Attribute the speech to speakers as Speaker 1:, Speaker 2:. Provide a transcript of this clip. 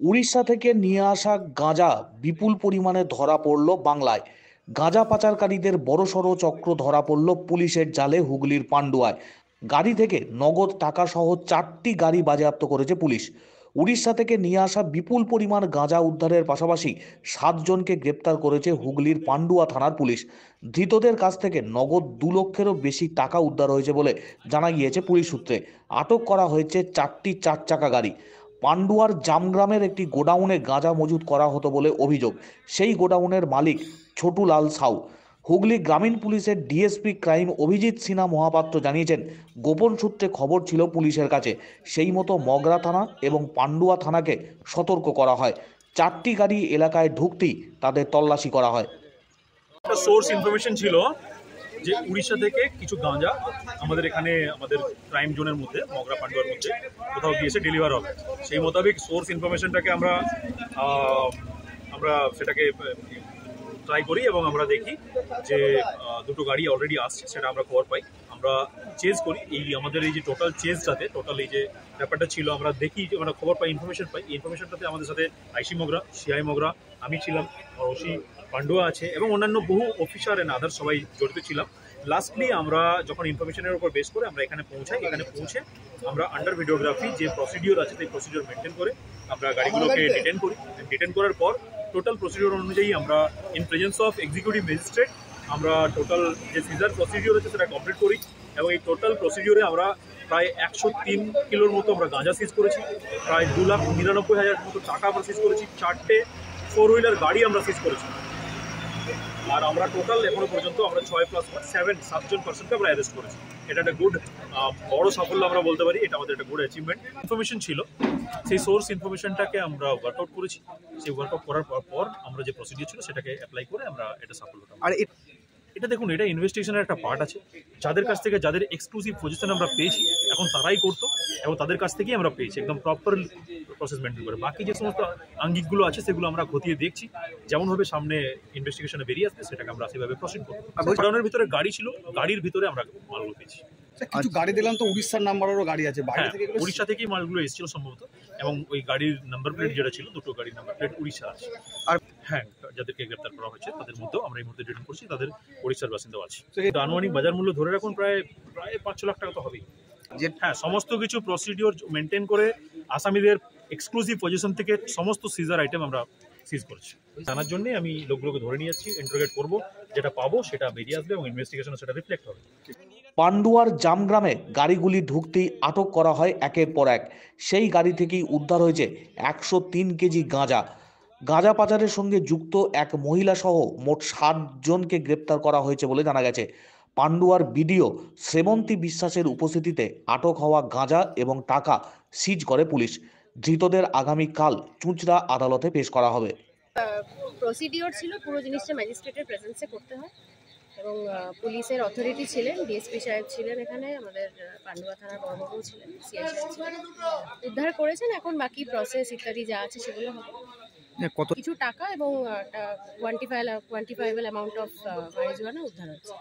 Speaker 1: উড়িষ্যা থেকে নিয়ে আসা গাঁজা বিপুল পরিমাণে ধরা পড়ল বাংলায়। গাঁজা পাচারকারীদের বড়সড় চক্র ধরা পড়ল পুলিশের জালে হুগলির পান্ডুয়ায়। গাড়ি থেকে নগদ টাকা সহ 4টি গাড়ি বাজেয়াপ্ত করেছে পুলিশ। উড়িষ্যা থেকে নিয়ে আসা বিপুল পরিমাণ গাঁজা উদ্ধারের পাশাপাশি 7 জনকে গ্রেপ্তার করেছে হুগলির পান্ডুয়া থানার পুলিশ। ধৃতদের কাছ থেকে নগদ 2 লক্ষেরও বেশি টাকা উদ্ধার হয়েছে বলে জানা গিয়েছে পুলিশ সূত্রে। আটক করা হয়েছে 4টি 4 চাকা গাড়ি। পান্ডুয়ার জামগ্রামের একটি গোডাউনে গাঁজা মজুত করা হতো বলে অভিযোগ। সেই গোডাউনের মালিক ছোটু লাল সাউ। হুগলি গ্রামীণ পুলিশের ডিএসপি ক্রাইম অভিজিৎ সিনহা মহাপাত্র জানিয়েছেন, গোপন সূত্রে খবর ছিল পুলিশের কাছে, সেই মতো মগরা থানা এবং পান্ডুয়া থানাকে সতর্ক করা হয়। 4টি গাড়ি এলাকায় ঢুকতেই তাদের তল্লাশি করা হয়।
Speaker 2: একটা সোর্স ইনফরমেশন ছিল যে উড়িষ্যা থেকে কিছু গাঁজা আমাদের এখানে আমাদের ক্রাইম জোনের মধ্যে মগরা পান্ডুয়ার মধ্যে কোথাও গিয়েছে ডেলিভার হবে। সেই মোতাবেক সোর্স ইনফরমেশনটাকে আমরা আমরা সেটাকে ট্রাই করি এবং আমরা দেখি যে দুটো গাড়ি অলরেডি আসছে, সেটা আমরা খবর পাই। আমরা চেজ করি, এই আমাদের এই যে টোটাল চেজটাতে টোটাল এই যে ব্যাপারটা ছিল আমরা দেখি, আমরা খবর পাই, ইনফরমেশন পাই। এই ইনফরমেশনটাতে আমাদের সাথে আইসি মগরা, সিআই মগরা, আমি ছিলাম, ওসি পান্ডুয়া আছে এবং অন্যান্য বহু অফিসার এন্ড আদার সবাই জড়িত ছিলাম। লাস্টলি আমরা যখন ইনফরমেশনের উপর বেস করে আমরা এখানে পৌঁছাই, এখানে পৌঁছে আমরা আন্ডার ভিডিওগ্রাফি যে প্রসিডিওর আছে সেই প্রসিডিওর মেনটেন করে আমরা গাড়িগুলোকে ডিটেন করি। ডিটেন করার পর টোটাল প্রসিডিওর অনুযায়ী আমরা in presence of executive magistrate আমরা টোটাল যে সিজার প্রসিডিওর আছে সেটা কমপ্লিট করি এবং এই টোটাল প্রসিডিওরে আমরা প্রায় 103 কিলোর মতো আমরা গাঁজা সিজ করেছি, প্রায় 2,99,000 মতো টাকা আমরা সিজ করেছি, 4টে 4 হুইলার গাড়ি আমরা সিজ করেছি। আর আমরা টোটাল এখনো পর্যন্ত আমরা 7জন পার্সনকে আমরা অ্যারেস্ট করেছি। এটা একটা গুড বড় সাফল্য আমরা বলতে পারি, এটা আমাদের একটা গুড অ্যাচিভমেন্ট। ইনফরমেশন ছিল, সেই সোর্স ইনফরমেশনটাকে আমরা ওয়ার্কআউট করেছি। সেই ওয়ার্কআউট করার পর আমরা যে প্রসিডিওর ছিল সেটাকে অ্যাপ্লাই করে আমরা এটা সাফল্য। আর এটা দেখুন, এটা ইনভেস্টিগেশনের একটা পার্ট আছে। যাদের কাছ থেকে যাদের এক্সক্লুসিভ পজিশন আমরা পেয়েছি এখন তারাই করতো এবং তাদের কাছ থেকেই আমরা পেয়েছি একদম প্রপার প্রসেস মেনটেন করে। বাকি যে সমস্ত আঙ্গিকগুলো আছে সেগুলো আমরা খতিয়ে দেখছি, যেমনভাবে সামনে ইনভেস্টিগেশনে বেরিয়ে আসবে সেটাকে আমরা সেভাবে প্রসিড করবো। গোডাউনের ভিতরে গাড়ি ছিল, গাড়ির ভিতরে আমরা মালগুলো পেয়েছি।
Speaker 3: কিছু গাড়ি দিলাম তো উড়িষ্যার নাম্বারেরও গাড়ি আছে,
Speaker 2: হ্যাঁ, উড়িষ্যা থেকেই মালগুলো এসেছিল সম্ভবত এবং ওই গাড়ির নাম্বার প্লেট যেটা ছিল, দুটো গাড়ির নাম্বার প্লেট উড়িষ্যা আছে। আর হ্যাঁ, যাদেরকে গ্রেপ্তার করা হয়েছে তাদের মধ্যেও আমরা এই মুহূর্তে ডিটেইন করছি, তাদের উড়িষ্যার বাসিন্দাও আছে। আনুমানিক বাজার মূল্য ধরে রাখুন প্রায় 5 লাখ টাকা তো হবেই। হ্যাঁ, সমস্ত কিছু প্রসিডিওর মেনটেন করে আসামিদের এক্সক্লুসিভ পজিশন থেকে সমস্ত সিজার আইটেম আমরা সিজ করেছি। জানার জন্য আমি লোকগুলোকে ধরে নিয়ে যাচ্ছি, ইন্টারোগেট করবো, যেটা পাবো সেটা বেরিয়ে আসবে এবং ইনভেস্টিগেশনে সেটা রিফ্লেক্ট হবে।
Speaker 1: পান্ডুয়ার জামগ্রামে গাড়িগুলি ঢুকতেই আটক করা হয় একের পর এক। সেই গাড়ি থেকেই উদ্ধার হয়েছে 103 কেজি গাঁজা। গাঁজা পাচারের সঙ্গে যুক্ত এক মহিলা সহ মোট 7 জনকে গ্রেপ্তার করা হয়েছে বলে জানা গেছে। পান্ডুয়ার বিডিও শ্রেবন্তী বিশ্বাসের উপস্থিতিতে আটক হওয়া গাঁজা এবং টাকা সিজ করে পুলিশ। ধৃতদের আগামীকাল চুঁচড়া আদালতে পেশ করা হবে।
Speaker 4: প্রসিডিওর ছিল, পুরো জিনিসটা ম্যাজিস্ট্রেটের প্রেজেন্সে করতে হয় এবং পুলিশের অথরিটি ছিলেন, ডিএসপি সাহেব ছিলেন, এখানে আমাদের পান্ডুয়া থানার বড়বাবু ছিলেন, সিআই সাহেব ছিলেন, উদ্ধার করেছেন। এখন বাকি প্রসেস ইত্যাদি যা আছে সেগুলো হবে। কিছু টাকা এবং কোয়ান্টিফাইবল অ্যামাউন্ট অফ মারিজুয়ানা উদ্ধার হচ্ছে।